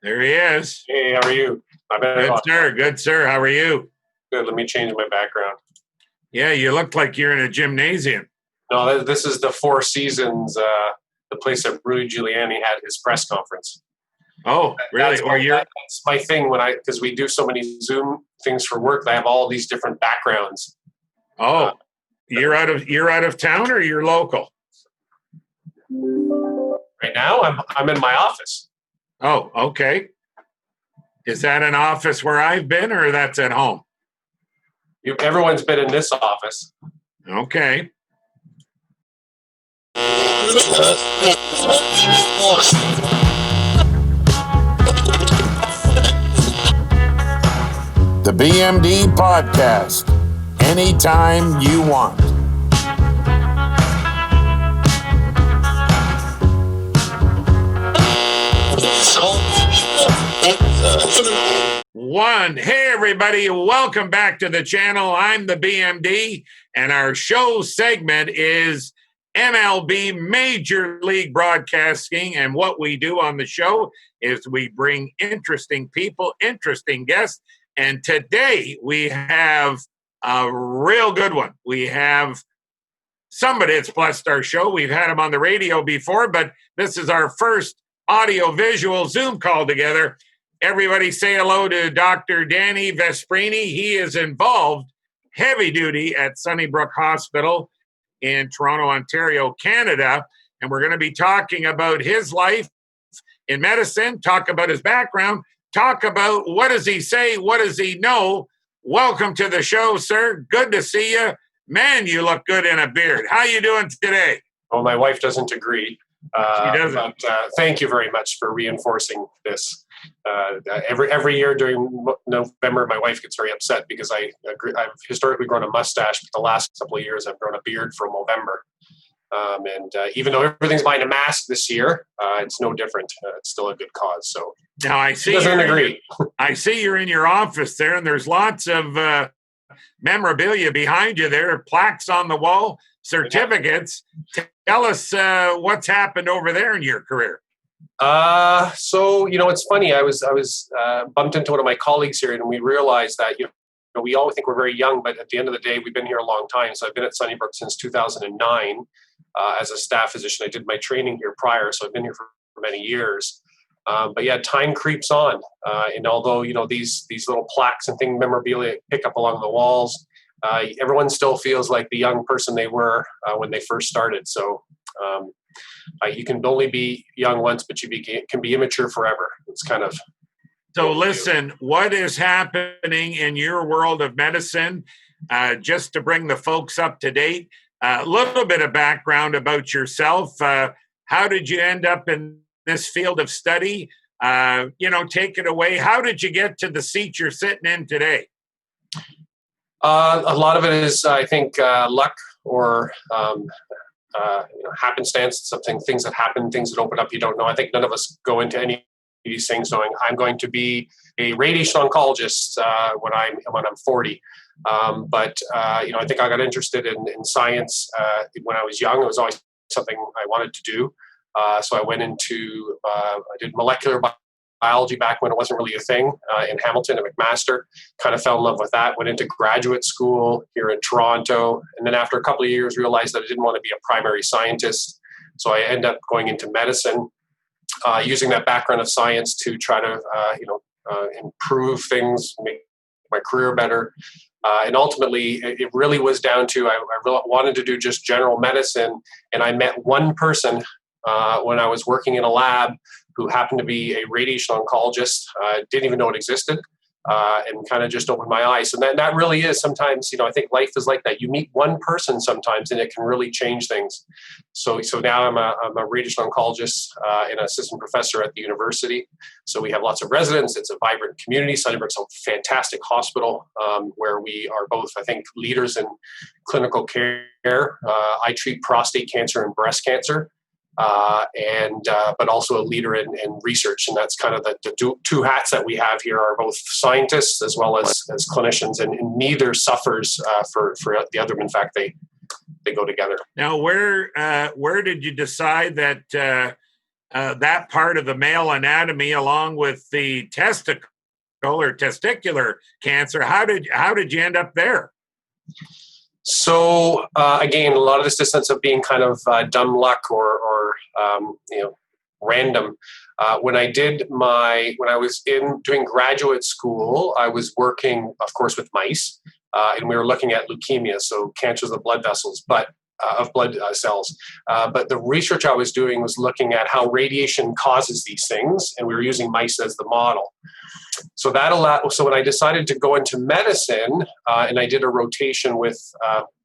There he is. Hey, how are you? Good, sir. How are you? Good. Let me change my background. Yeah, you look like you're in a gymnasium. No, this is the Four Seasons, the place that Rudy Giuliani had his press conference. Oh, really? That's my thing because we do so many Zoom things for work. I have all these different backgrounds. Oh, you're out of town or you're local? Right now, I'm in my office. Oh, okay. Is that an office where I've been, or that's at home? Everyone's been in this office. Okay. The BMD Podcast. Anytime you want. Hey everybody, welcome back to the channel. I'm the BMD, and our show segment is MLB, Major League Broadcasting. And what we do on the show is we bring interesting people, interesting guests. And today we have a real good one. We have somebody that's blessed our show. We've had him on the radio before, but this is our first audio-visual Zoom call together. Everybody say hello to Dr. Danny Vesprini. He is involved heavy duty at Sunnybrook Hospital in Toronto, Ontario, Canada. And we're going to be talking about his life in medicine, talk about his background, talk about what does he say, what does he know. Welcome to the show, sir. Good to see you. Man, you look good in a beard. How you doing today? Well, my wife doesn't agree. She doesn't. But thank you very much for reinforcing this. Every year during November, my wife gets very upset because I've historically grown a mustache, but the last couple of years I've grown a beard from November. And even though everything's behind a mask this year, it's no different. It's still a good cause. So now I see she doesn't agree. I see you're in your office there, and there's lots of memorabilia behind you there, plaques on the wall, certificates. Tell us what's happened over there in your career. So it's funny. I was bumped into one of my colleagues here, and we realized that we all think we're very young, but at the end of the day, we've been here a long time. So I've been at Sunnybrook since 2009 as a staff physician. I did my training here prior, so I've been here for many years. But yeah, time creeps on, and although these little plaques and things, memorabilia pick up along the walls, everyone still feels like the young person they were when they first started. So you can only be young once, but you can be immature forever. It's kind of. So listen, what is happening in your world of medicine? Just to bring the folks up to date, a little bit of background about yourself. How did you end up in this field of study? Take it away. How did you get to the seat you're sitting in today? A lot of it is, I think, luck or happenstance. Things that happen, things that open up. You don't know. I think none of us go into any of these things knowing I'm going to be a radiation oncologist when I'm 40. But I think I got interested in science when I was young. It was always something I wanted to do. So I went into, I did molecular biology back when it wasn't really a thing in Hamilton at McMaster. Kind of fell in love with that. Went into graduate school here in Toronto. And then after a couple of years, realized that I didn't want to be a primary scientist. So I ended up going into medicine, using that background of science to try to, improve things, make my career better. And ultimately, it really was down to, I really wanted to do just general medicine. And I met one person when I was working in a lab who happened to be a radiation oncologist. Didn't even know it existed, and kind of just opened my eyes. So that really is sometimes, I think life is like that. You meet one person sometimes and it can really change things. So now I'm a radiation oncologist and an assistant professor at the university. So we have lots of residents. It's a vibrant community. Sunnybrook's a fantastic hospital where we are both, I think, leaders in clinical care. I treat prostate cancer and breast cancer. But also a leader in research, and that's kind of the two hats that we have here are both scientists as well as clinicians, and neither suffers for the other. In fact, they go together. Now, where did you decide that that part of the male anatomy along with the testicle or testicular cancer. How did you end up there? So again, a lot of this sense of being kind of dumb luck or random. When I was doing graduate school, I was working, of course, with mice, and we were looking at leukemia, so cancers of blood vessels, of blood cells. But the research I was doing was looking at how radiation causes these things, and we were using mice as the model. So when I decided to go into medicine, and I did a rotation with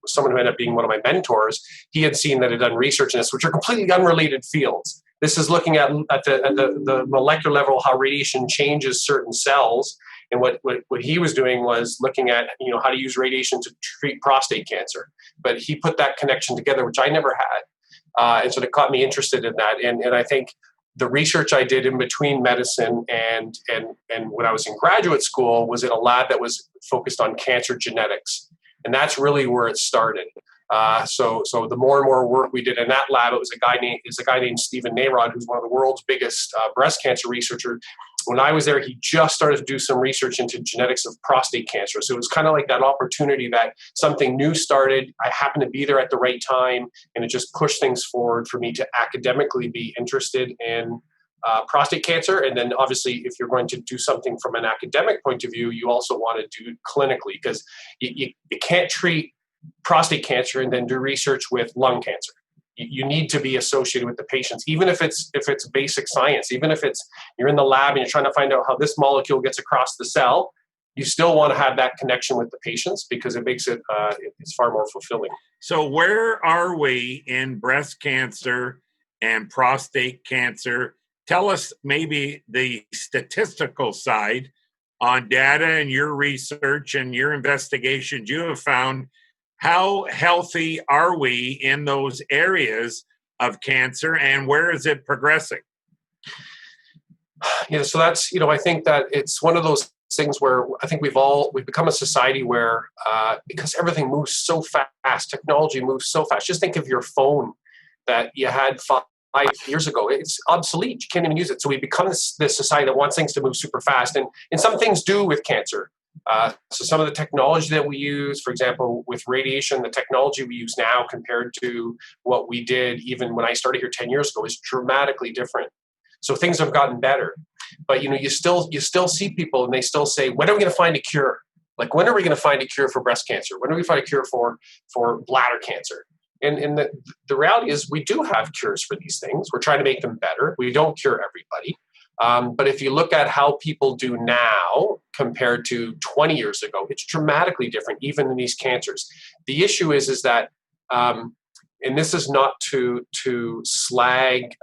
someone who ended up being one of my mentors, he had seen that I'd done research in this, which are completely unrelated fields. This is looking at the molecular level how radiation changes certain cells, and what he was doing was looking at how to use radiation to treat prostate cancer. But he put that connection together, which I never had, and so it got me interested in that. And I think the research I did in between medicine and when I was in graduate school was in a lab that was focused on cancer genetics, and that's really where it started. So the more and more work we did in that lab, it was a guy named Stephen Narod, who's one of the world's biggest breast cancer researchers. When I was there, he just started to do some research into genetics of prostate cancer. So it was kind of like that opportunity that something new started. I happened to be there at the right time, and it just pushed things forward for me to academically be interested in prostate cancer. And then obviously, if you're going to do something from an academic point of view, you also want to do it clinically, because you can't treat prostate cancer and then do research with lung cancer. You need to be associated with the patients, even if it's basic science, even if you're in the lab and you're trying to find out how this molecule gets across the cell. You still want to have that connection with the patients, because it makes it's far more fulfilling. So where are we in breast cancer and prostate cancer? Tell us maybe the statistical side on data and your research and your investigations you have found. How healthy are we in those areas of cancer, and where is it progressing? Yeah, so that's, I think that it's one of those things where I think we've become a society where, because everything moves so fast, technology moves so fast. Just think of your phone that you had 5 years ago. It's obsolete. You can't even use it. So we've become this society that wants things to move super fast. And some things do with cancer. So some of the technology that we use, for example, with radiation, the technology we use now compared to what we did even when I started here 10 years ago is dramatically different. So things have gotten better. But you still see people and they still say, when are we going to find a cure? Like, when are we going to find a cure for breast cancer? When are we going to find a cure for bladder cancer? And the reality is we do have cures for these things. We're trying to make them better. We don't cure everybody. But if you look at how people do now compared to 20 years ago, it's dramatically different, even in these cancers. The issue is that, and this is not to slag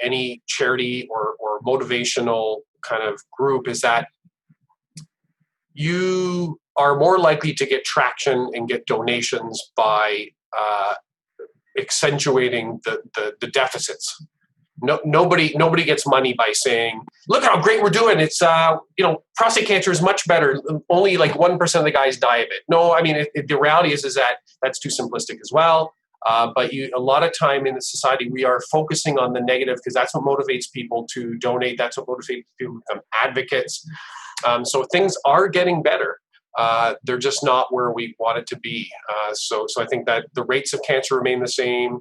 any charity or motivational kind of group, is that you are more likely to get traction and get donations by accentuating the deficits. Nobody gets money by saying, look how great we're doing. It's, prostate cancer is much better. Only like 1% of the guys die of it. No, I mean, the reality is that that's too simplistic as well. But a lot of time in the society, we are focusing on the negative because that's what motivates people to donate. That's what motivates people to become advocates. So things are getting better. They're just not where we want it to be. So I think that the rates of cancer remain the same.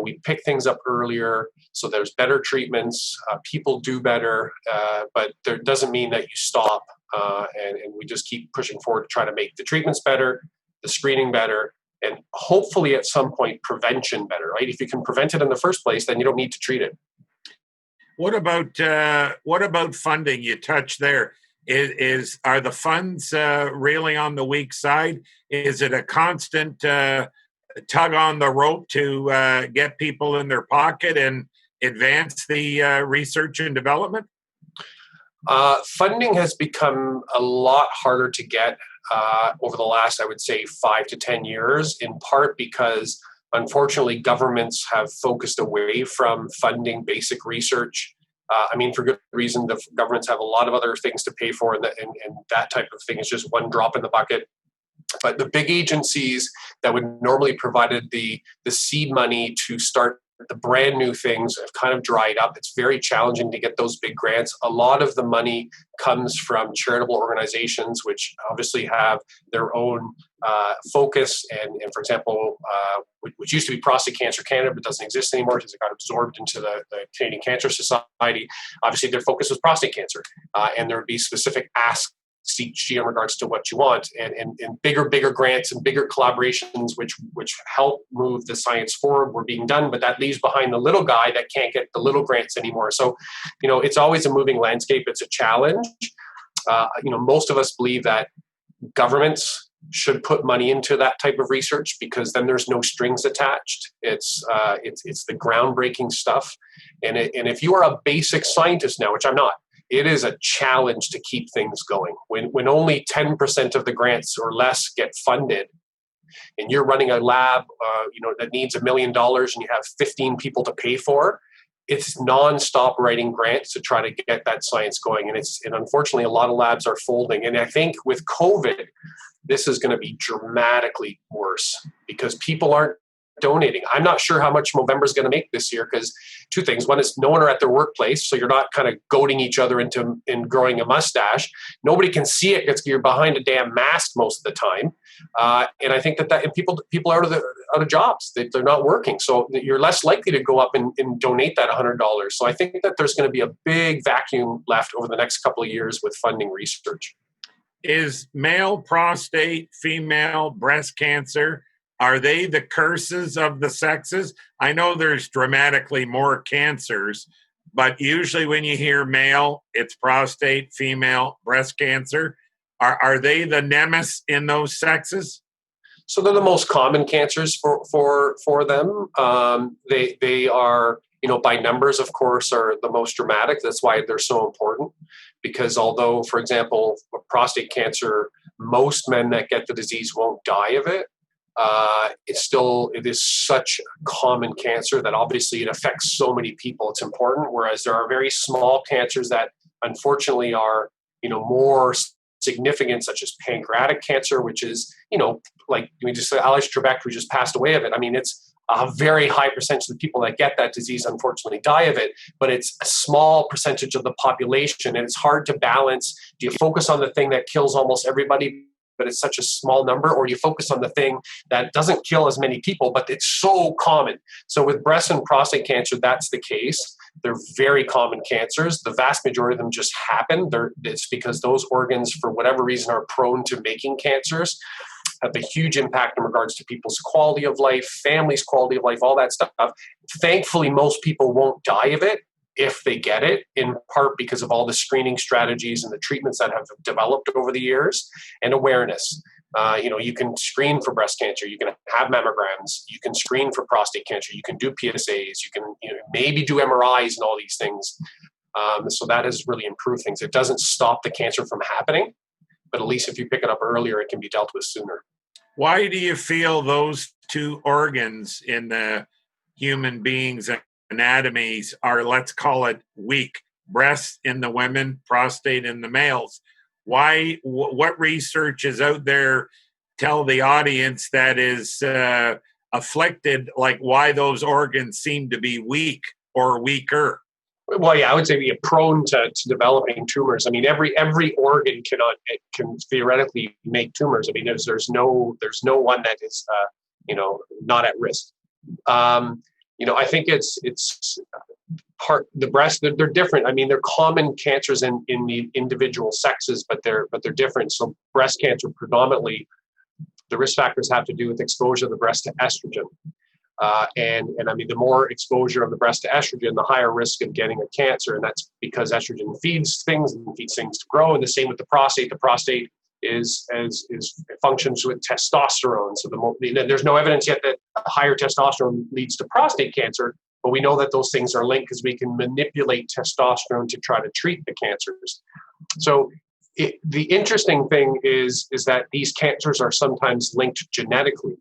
We pick things up earlier, so there's better treatments. People do better, but there doesn't mean that you stop. And we just keep pushing forward to try to make the treatments better, the screening better, and hopefully at some point prevention better. Right? If you can prevent it in the first place, then you don't need to treat it. What about funding? You touched there. Are the funds really on the weak side? Is it a constant tug on the rope to get people in their pocket and advance the research and development? Funding has become a lot harder to get over the last, I would say, 5 to 10 years, in part because, unfortunately, governments have focused away from funding basic research. For good reason. The governments have a lot of other things to pay for, and that type of thing is just one drop in the bucket. But the big agencies that would normally provided the seed money to start the brand new things have kind of dried up. It's very challenging to get those big grants. A lot of the money comes from charitable organizations, which obviously have their own focus. And for example, which used to be Prostate Cancer Canada, but doesn't exist anymore because it got absorbed into the Canadian Cancer Society. Obviously, their focus was prostate cancer. And there would be specific asks each year in regards to what you want, and bigger grants and bigger collaborations which help move the science forward were being done, but that leaves behind the little guy that can't get the little grants anymore. So, it's always a moving landscape. It's a challenge. Most of us believe that governments should put money into that type of research because then there's no strings attached. It's the groundbreaking stuff, and if you are a basic scientist now, which I'm not, it is a challenge to keep things going. When only 10% of the grants or less get funded, and you're running a lab, that needs $1 million, and you have 15 people to pay for, it's nonstop writing grants to try to get that science going. And unfortunately, a lot of labs are folding. And I think with COVID, this is going to be dramatically worse because people aren't donating. I'm not sure how much Movember is going to make this year because two things. One is no one are at their workplace, so you're not kind of goading each other into growing a mustache. Nobody can see it because you're behind a damn mask most of the time. And I think that and people are out of jobs. They're not working, so you're less likely to go up and donate that $100. So I think that there's going to be a big vacuum left over the next couple of years with funding research. Is male prostate, female breast cancer, are they the curses of the sexes? I know there's dramatically more cancers, but usually when you hear male, it's prostate, female, breast cancer. Are they the nemesis in those sexes? So they're the most common cancers for them. They are, by numbers, of course, are the most dramatic. That's why they're so important. Because although, for example, prostate cancer, most men that get the disease won't die of it. It is such a common cancer that obviously it affects so many people. It's important. Whereas there are very small cancers that unfortunately are, more significant, such as pancreatic cancer, which is, like we just said, Alex Trebek, who just passed away of it. I mean, it's a very high percentage of the people that get that disease unfortunately die of it, but it's a small percentage of the population, and it's hard to balance. Do you focus on the thing that kills almost everybody, but it's such a small number, or you focus on the thing that doesn't kill as many people, but it's so common? So with breast and prostate cancer, that's the case. They're very common cancers. The vast majority of them just happen. It's because those organs, for whatever reason, are prone to making cancers, have a huge impact in regards to people's quality of life, families' quality of life, all that stuff. Thankfully, most people won't die of it if they get it, in part because of all the screening strategies and the treatments that have developed over the years, and awareness. You can screen for breast cancer, you can have mammograms, you can screen for prostate cancer, you can do PSAs, you can maybe do MRIs and all these things. So that has really improved things. It doesn't stop the cancer from happening, but at least if you pick it up earlier, it can be dealt with sooner. Why do you feel those two organs in the human being's anatomies are, let's call it, weak? Breast in the women, prostate in the males. Why? What research is out there tell the audience that is afflicted, like why those organs seem to be weak or weaker? Well, yeah, I would say be prone to developing tumors. I mean, every organ can theoretically make tumors. I mean, there's no one that is not at risk. I think it's part the breast. They're different. I mean, they're common cancers in the individual sexes, but they're different. So breast cancer predominantly, the risk factors have to do with exposure of the breast to estrogen. And I mean, the more exposure of the breast to estrogen, the higher risk of getting a cancer. And that's because estrogen feeds things to grow. And the same with the prostate. The prostate functions with testosterone. So there's no evidence yet that higher testosterone leads to prostate cancer, but we know that those things are linked because we can manipulate testosterone to try to treat the cancers. So the interesting thing is that these cancers are sometimes linked genetically,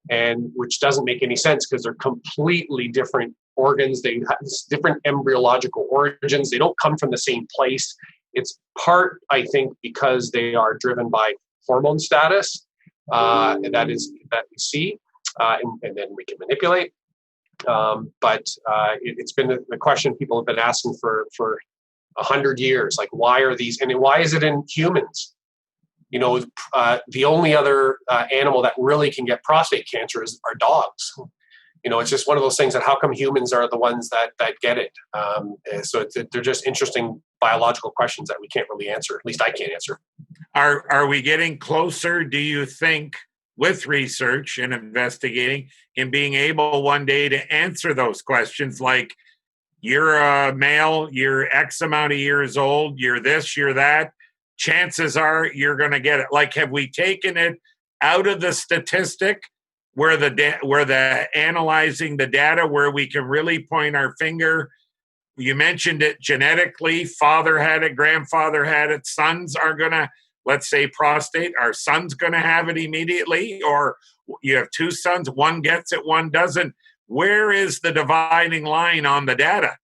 and which doesn't make any sense because they're completely different organs. They have different embryological origins. They don't come from the same place. It's part, I think, because they are driven by hormone status that we see, and then we can manipulate. It's been the question people have been asking for 100 years. Like, why are these, and why is it in humans? The only other animal that really can get prostate cancer are dogs. It's just one of those things that how come humans are the ones that get it? They're just interesting biological questions that we can't really answer. At least I can't answer. Are we getting closer, do you think, with research and investigating in being able one day to answer those questions? Like, you're a male, you're X amount of years old, you're this, you're that. Chances are you're going to get it. Like, have we taken it out of the statistic where the analyzing the data, where we can really point our finger? You mentioned it genetically. Father had it, grandfather had it. Sons are going to, let's say prostate, our son's going to have it immediately, or you have two sons, one gets it, one doesn't. Where is the dividing line on the data?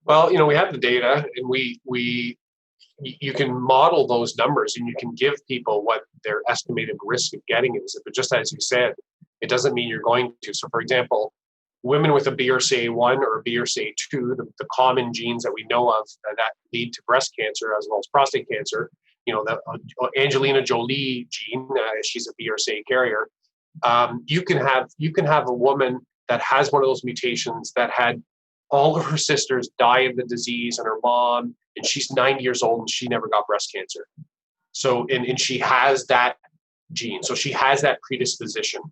Well, we have the data, and you can model those numbers, and you can give people what their estimated risk of getting it is. But just as you said, it doesn't mean you're going to. So, for example, women with a BRCA1 or a BRCA2, the common genes that we know of that lead to breast cancer as well as prostate cancer, the Angelina Jolie gene, she's a BRCA carrier. You can have a woman that has one of those mutations that had all of her sisters die of the disease and her mom, and she's 90 years old and she never got breast cancer. So, and she has that gene. So she has that predisposition.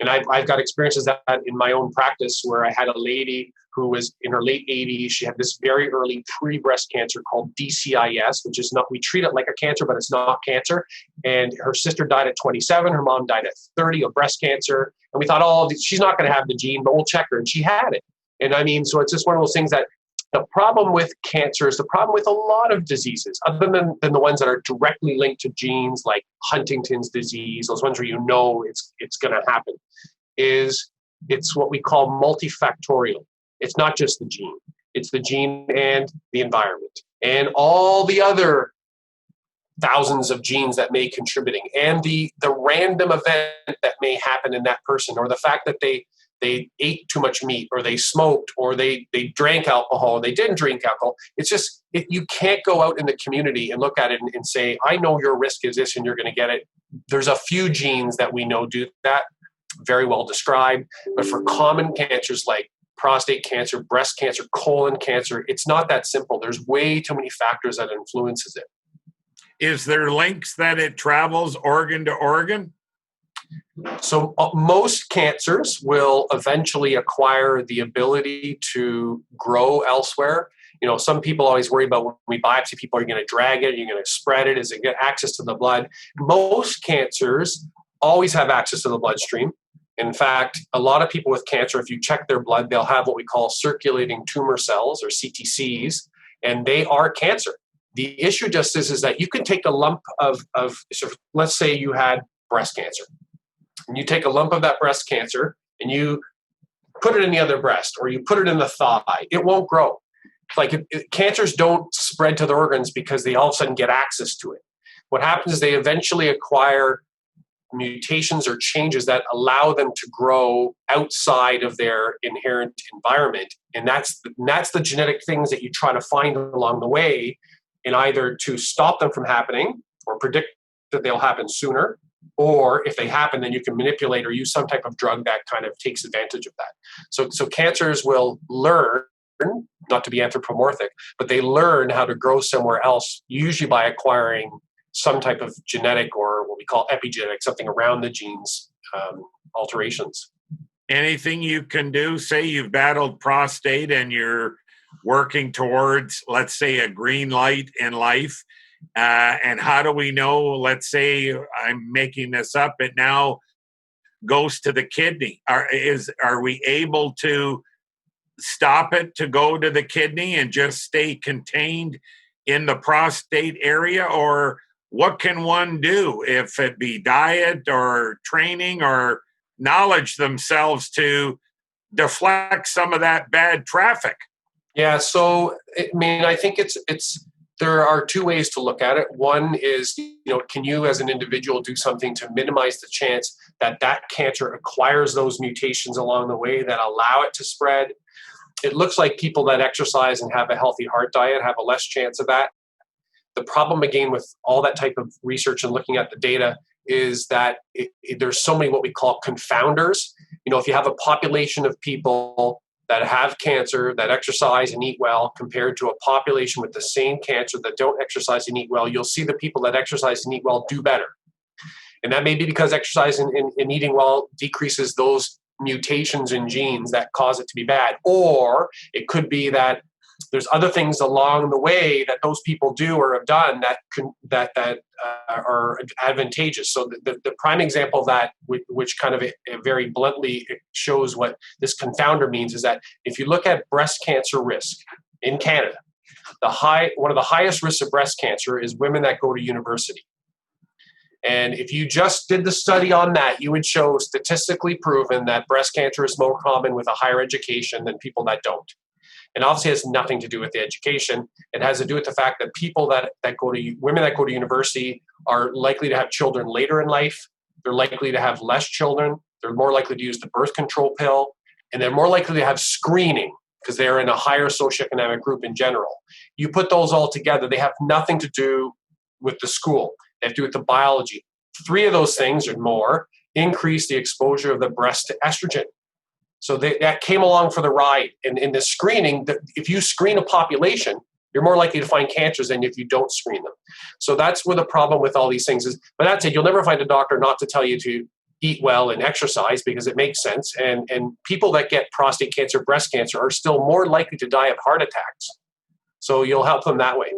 And I've got experiences that in my own practice where I had a lady who was in her late 80s. She had this very early pre-breast cancer called DCIS, which is not, we treat it like a cancer, but it's not cancer. And her sister died at 27. Her mom died at 30 of breast cancer. And we thought, she's not going to have the gene, but we'll check her. And she had it. And I mean, so it's just one of those things that the problem with cancer is the problem with a lot of diseases, other than the ones that are directly linked to genes like Huntington's disease, those ones where it's going to happen, is it's what we call multifactorial. It's not just the gene. It's the gene and the environment and all the other thousands of genes that may contributing, and the random event that may happen in that person, or the fact that they ate too much meat, or they smoked, or they drank alcohol, and they didn't drink alcohol. It's just, you can't go out in the community and look at it and say, I know your risk is this and you're going to get it. There's a few genes that we know do that, very well described. But for common cancers like prostate cancer, breast cancer, colon cancer, it's not that simple. There's way too many factors that influences it. Is there links that it travels organ to organ? So most cancers will eventually acquire the ability to grow elsewhere. Some people always worry about when we biopsy people, are you going to drag it? Are you going to spread it? Is it get access to the blood? Most cancers always have access to the bloodstream. In fact, a lot of people with cancer, if you check their blood, they'll have what we call circulating tumor cells, or CTCs, and they are cancer. The issue just is that you can take a lump of so let's say you had breast cancer. And you take a lump of that breast cancer and you put it in the other breast, or you put it in the thigh, it won't grow. Like, cancers don't spread to the organs because they all of a sudden get access to it. What happens is they eventually acquire mutations or changes that allow them to grow outside of their inherent environment. And that's the genetic things that you try to find along the way, in either to stop them from happening or predict that they'll happen sooner, or if they happen, then you can manipulate or use some type of drug that kind of takes advantage of that. So cancers will learn, not to be anthropomorphic, but they learn how to grow somewhere else, usually by acquiring some type of genetic, or what we call epigenetic, something around the genes, alterations. Anything you can do? Say you've battled prostate and you're working towards, let's say, a green light in life. And how do we know, let's say, I'm making this up, it now goes to the kidney. Are we able to stop it to go to the kidney and just stay contained in the prostate area? Or what can one do, if it be diet or training or knowledge themselves, to deflect some of that bad traffic? Yeah, so I think There are two ways to look at it. One is, can you as an individual do something to minimize the chance that that cancer acquires those mutations along the way that allow it to spread? It looks like people that exercise and have a healthy heart diet have a less chance of that. The problem, again, with all that type of research and looking at the data is that there's so many what we call confounders. If you have a population of people that have cancer, that exercise and eat well, compared to a population with the same cancer that don't exercise and eat well, you'll see the people that exercise and eat well do better. And that may be because exercise and eating well decreases those mutations in genes that cause it to be bad. Or it could be that there's other things along the way that those people do or have done that are advantageous. So the prime example of that, which kind of very bluntly shows what this confounder means, is that if you look at breast cancer risk in Canada, one of the highest risks of breast cancer is women that go to university. And if you just did the study on that, you would show statistically proven that breast cancer is more common with a higher education than people that don't. And obviously it has nothing to do with the education. It has to do with the fact that people women that go to university are likely to have children later in life. They're likely to have less children. They're more likely to use the birth control pill. And they're more likely to have screening because they're in a higher socioeconomic group in general. You put those all together, they have nothing to do with the school. They have to do with the biology. 3 of those things or more increase the exposure of the breast to estrogen. So that came along for the ride. And in the screening, if you screen a population, you're more likely to find cancers than if you don't screen them. So that's where the problem with all these things is. But that's it. You'll never find a doctor not to tell you to eat well and exercise because it makes sense. And people that get prostate cancer, breast cancer are still more likely to die of heart attacks. So you'll help them that way.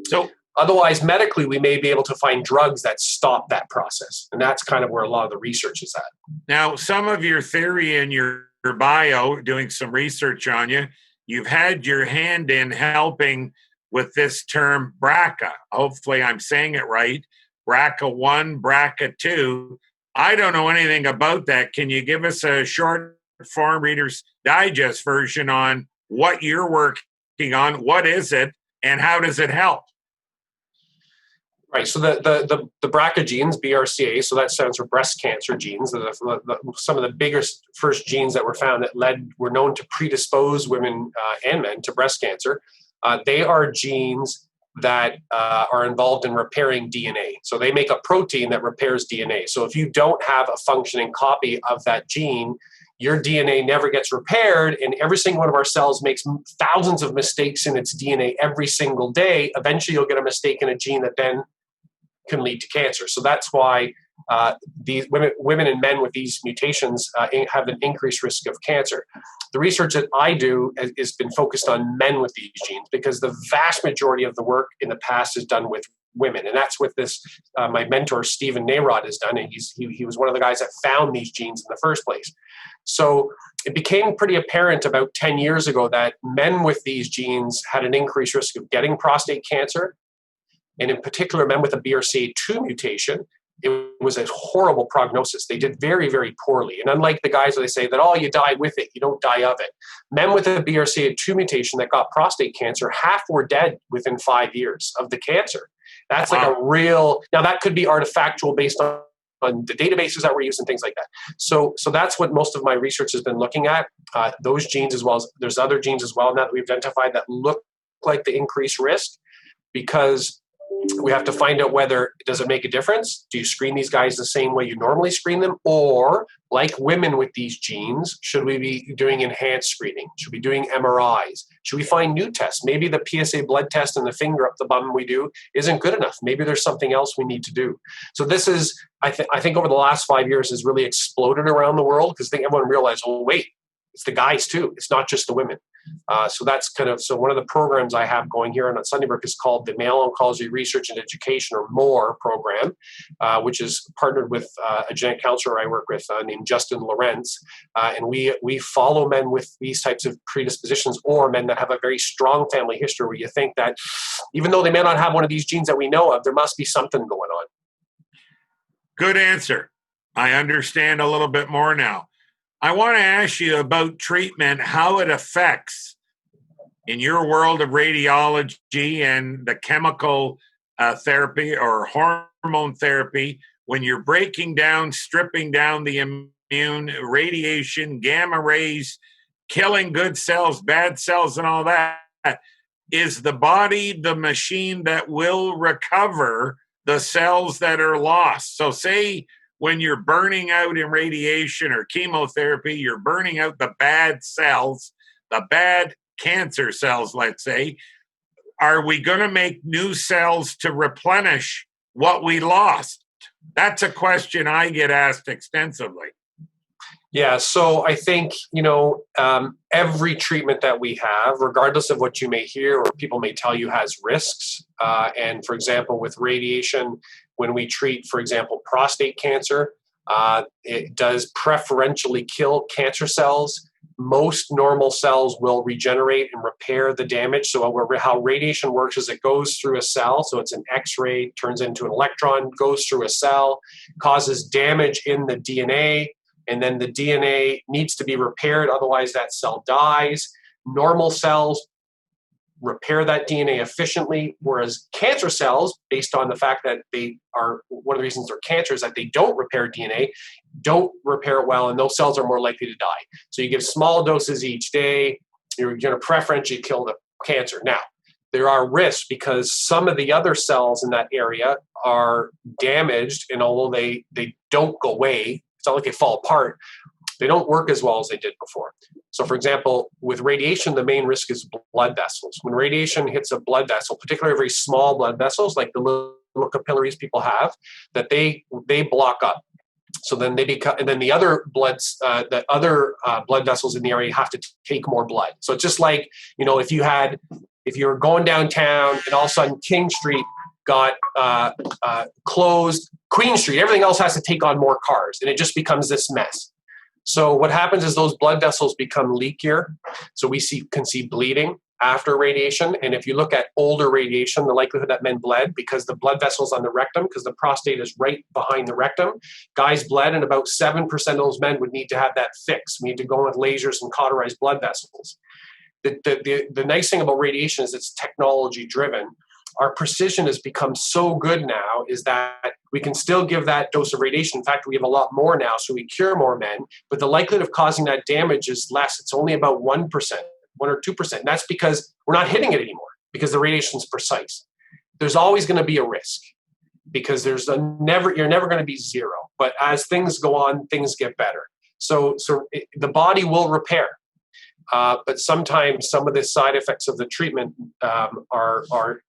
So otherwise, medically, we may be able to find drugs that stop that process. And that's kind of where a lot of the research is at. Now, some of your theory in your bio, doing some research on you, you've had your hand in helping with this term BRCA. Hopefully I'm saying it right. BRCA1, BRCA2. I don't know anything about that. Can you give us a short form Reader's Digest version on what you're working on? What is it and how does it help? Right. So the BRCA genes, BRCA, so that stands for breast cancer genes. Some of the biggest first genes that were found that were known to predispose women and men to breast cancer. They are genes that are involved in repairing DNA. So they make a protein that repairs DNA. So if you don't have a functioning copy of that gene, your DNA never gets repaired, and every single one of our cells makes thousands of mistakes in its DNA every single day. Eventually, you'll get a mistake in a gene that then can lead to cancer. So that's why these women and men with these mutations have an increased risk of cancer. The research that I do has been focused on men with these genes because the vast majority of the work in the past is done with women. And that's what my mentor, Stephen Narod, has done. And he was one of the guys that found these genes in the first place. So it became pretty apparent about 10 years ago that men with these genes had an increased risk of getting prostate cancer. And in particular, men with a BRCA2 mutation, it was a horrible prognosis. They did very, very poorly. And unlike the guys where they say that, oh, you die with it, you don't die of it. Men with a BRCA2 mutation that got prostate cancer, half were dead within 5 years of the cancer. That's like a real, now that could be artifactual based on the databases that we're using, things like that. So that's what most of my research has been looking at, those genes as well as there's other genes as well now that we've identified that look like the increased risk, because we have to find out whether, does it make a difference? Do you screen these guys the same way you normally screen them? Or like women with these genes, should we be doing enhanced screening? Should we be doing MRIs? Should we find new tests? Maybe the PSA blood test and the finger up the bum we do isn't good enough. Maybe there's something else we need to do. So this is, I think over the last 5 years has really exploded around the world because I think everyone realized, oh, wait, it's the guys too. It's not just the women. So that's so one of the programs I have going here on Sunnybrook is called the Male Oncology Research and Education, or MORE program, which is partnered with a genetic counselor I work with named Justin Lorenz. And we follow men with these types of predispositions or men that have a very strong family history where you think that even though they may not have one of these genes that we know of, there must be something going on. Good answer. I understand a little bit more now. I want to ask you about treatment, how it affects in your world of radiology and the chemical therapy or hormone therapy, when you're breaking down, stripping down the immune, radiation, gamma rays, killing good cells, bad cells, and all that, is the body the machine that will recover the cells that are lost? So say when you're burning out in radiation or chemotherapy, you're burning out the bad cells, the bad cancer cells, let's say. Are we going to make new cells to replenish what we lost? That's a question I get asked extensively. Yeah, so I think, every treatment that we have, regardless of what you may hear or people may tell you, has risks. And for example, with radiation, when we treat, for example, prostate cancer, it does preferentially kill cancer cells. Most normal cells will regenerate and repair the damage. So how radiation works is it goes through a cell. So it's an X-ray, turns into an electron, goes through a cell, causes damage in the DNA, and then the DNA needs to be repaired. Otherwise, that cell dies. Normal cells repair that DNA efficiently, whereas cancer cells, based on the fact that they are, one of the reasons they're cancer is that they don't repair DNA, don't repair it well, and those cells are more likely to die. So you give small doses each day, you're going to preferentially kill the cancer. Now, there are risks because some of the other cells in that area are damaged, and although they don't go away, it's not like they fall apart, they don't work as well as they did before. So for example, with radiation, the main risk is blood vessels. When radiation hits a blood vessel, particularly very small blood vessels, like the little capillaries people have, that they block up. So then they become, and then the other blood vessels in the area have to take more blood. So it's just like, if you're going downtown and all of a sudden King Street got closed, Queen Street, everything else has to take on more cars, and it just becomes this mess. So what happens is those blood vessels become leakier. So we can see bleeding after radiation. And if you look at older radiation, the likelihood that men bled because the blood vessels on the rectum, because the prostate is right behind the rectum, guys bled, and about 7% of those men would need to have that fixed. We need to go with lasers and cauterize blood vessels. The nice thing about radiation is it's technology driven. Our precision has become so good now is that we can still give that dose of radiation. In fact, we have a lot more now, so we cure more men, but the likelihood of causing that damage is less. It's only about 1%, 1 or 2%. And that's because we're not hitting it anymore, because the radiation is precise. There's always going to be a risk because you're never going to be zero. But as things go on, things get better. So the body will repair. But sometimes some of the side effects of the treatment are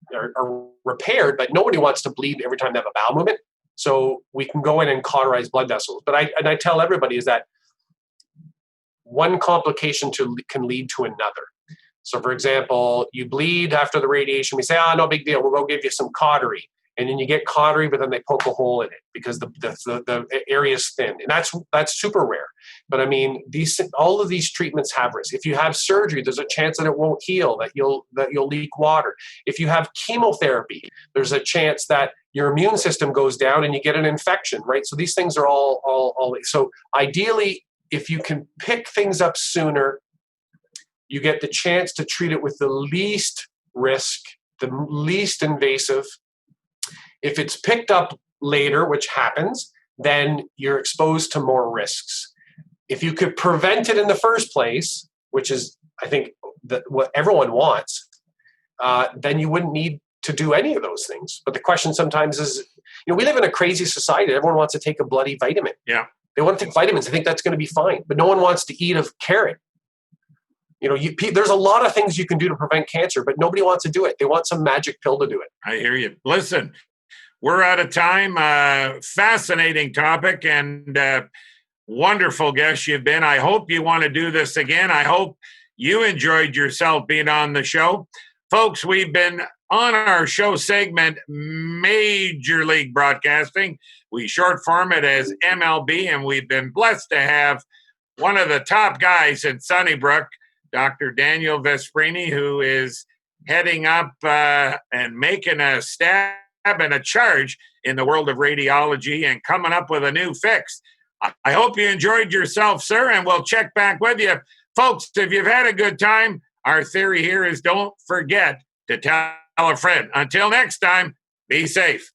repaired, but nobody wants to bleed every time they have a bowel movement. So we can go in and cauterize blood vessels. But I tell everybody is that one complication can lead to another. So for example, you bleed after the radiation. We say, no big deal. We'll go give you some cautery. And then you get cautery, but then they poke a hole in it because the area is thin. And that's super rare. But I mean, all of these treatments have risk. If you have surgery, there's a chance that it won't heal, that you'll leak water. If you have chemotherapy, there's a chance that your immune system goes down and you get an infection, right? So these things are all so ideally, if you can pick things up sooner, you get the chance to treat it with the least risk, the least invasive. If it's picked up later, which happens, then you're exposed to more risks. If you could prevent it in the first place, which is, I think, what everyone wants, then you wouldn't need to do any of those things. But the question sometimes is, we live in a crazy society. Everyone wants to take a bloody vitamin. Yeah. They want to take vitamins. They think that's going to be fine. But no one wants to eat a carrot. There's a lot of things you can do to prevent cancer, but nobody wants to do it. They want some magic pill to do it. I hear you. Listen, we're out of time. Fascinating topic and wonderful guest you've been. I hope you want to do this again. I hope you enjoyed yourself being on the show. Folks, we've been on our show segment, Major League Broadcasting. We short form it as MLB, and we've been blessed to have one of the top guys in Sunnybrook, Dr. Daniel Vesprini, who is heading up and making a stab and a charge in the world of radiology and coming up with a new fix. I hope you enjoyed yourself, sir, and we'll check back with you. Folks, if you've had a good time, our theory here is don't forget to tell a friend. Until next time, be safe.